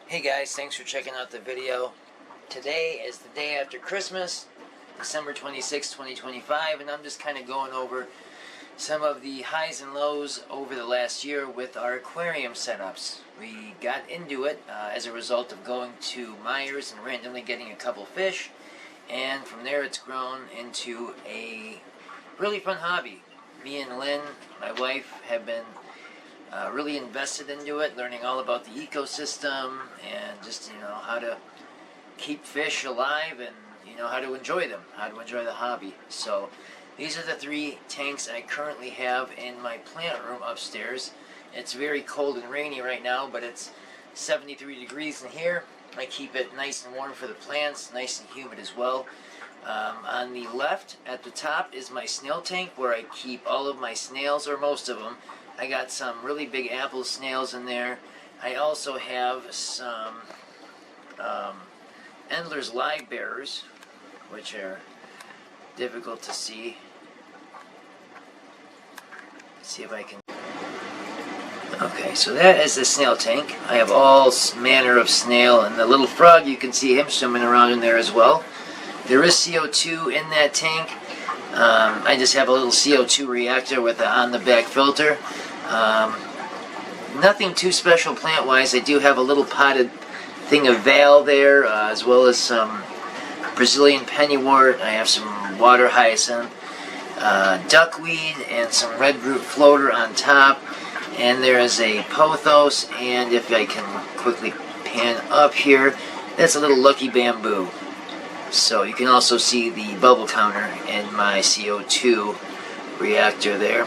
Hey guys, thanks for checking out the video. Today is the day after Christmas, December 26, 2025, and I'm just kind of going over some of the highs and lows over the last year with our aquarium setups. We got into it as a result of going to Myers and randomly getting a couple fish, and from there it's grown into a really fun hobby. Me and Lynn, my wife, have been really invested into it, learning all about the ecosystem and just, how to keep fish alive and, how to enjoy them, how to enjoy the hobby. So these are the 3 tanks I currently have in my plant room upstairs. It's very cold and rainy right now, but it's 73 degrees in here. I keep it nice and warm for the plants, nice and humid as well. On the left at the top is my snail tank where I keep all of my snails, or most of them. I got some really big apple snails in there. I also have some Endler's live bearers, which are difficult to see. Let's see if I can. Okay, so that is the snail tank. I have all manner of snail, and the little frog, you can see him swimming around in there as well. There is CO2 in that tank. I just have a little CO2 reactor with an on-the-back filter. Nothing too special plant-wise. I do have a little potted thing of Val there, as well as some Brazilian pennywort. I have some water hyacinth, duckweed, and some red root floater on top. And there is a pothos, and if I can quickly pan up here, that's a little lucky bamboo. So you can also see the bubble counter in my CO2 reactor there.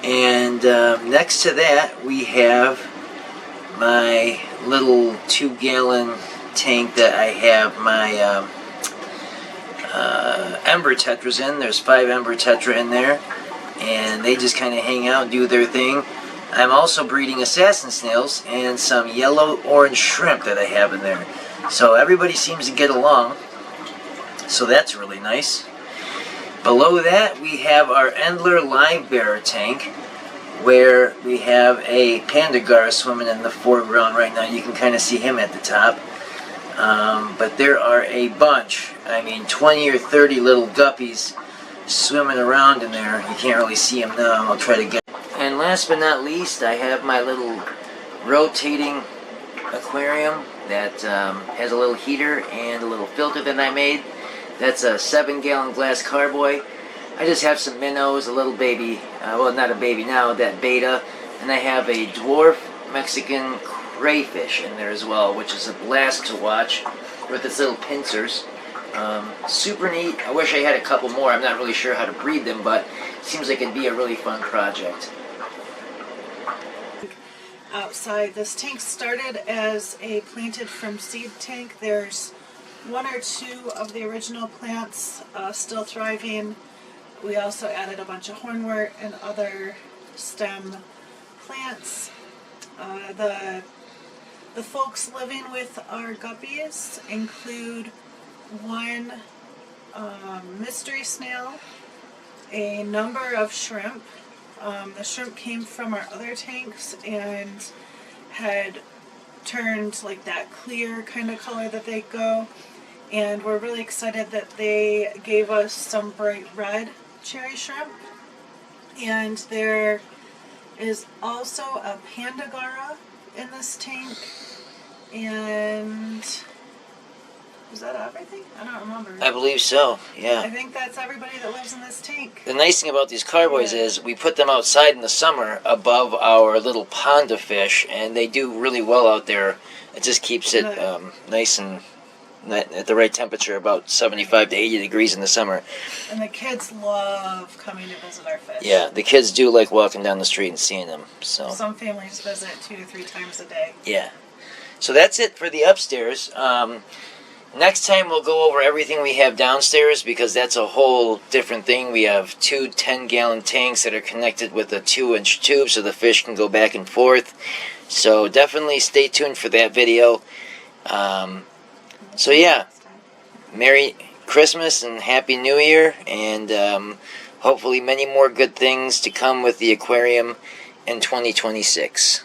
And next to that we have my little 2-gallon tank that I have my ember tetras in. There's 5 ember tetra in there, and they just kind of hang out and do their thing. I'm also breeding assassin snails and some yellow-orange shrimp that I have in there. So everybody seems to get along, so that's really nice. Below that we have our Endler live bearer tank, where we have a panda gar swimming in the foreground right now. You can kind of see him at the top. But there are a bunch, 20 or 30 little guppies swimming around in there. You can't really see them now. I'll try to get. And last but not least, I have my little rotating aquarium that has a little heater and a little filter that I made. That's a 7-gallon glass carboy. I just have some minnows, a little baby, well, not a baby now, that beta, and I have a dwarf Mexican crayfish in there as well, which is a blast to watch with its little pincers. Super neat. I wish I had a couple more. I'm not really sure how to breed them, but it seems like it'd be a really fun project. Outside, this tank started as a planted from seed tank. There's 1 or 2 of the original plants still thriving. We also added a bunch of hornwort and other stem plants. The folks living with our guppies include 1 mystery snail, a number of shrimp. The shrimp came from our other tanks and had turned like that clear kind of color that they go, and we're really excited that they gave us some bright red cherry shrimp. And there is also a pandagara in this tank, and is that everything? I don't remember. I believe so, yeah. I think that's everybody that lives in this tank. The nice thing about these carboys is we put them outside in the summer above our little pond of fish, and they do really well out there. It just keeps it nice and at the right temperature, about 75 to 80 degrees in the summer. And the kids love coming to visit our fish. Yeah, the kids do like walking down the street and seeing them. So some families visit 2 to 3 times a day. Yeah. So that's it for the upstairs. Next time we'll go over everything we have downstairs, because that's a whole different thing. We have 2 10-gallon tanks that are connected with a 2-inch tube so the fish can go back and forth. So definitely stay tuned for that video. So yeah, Merry Christmas and Happy New Year, and hopefully many more good things to come with the aquarium in 2026.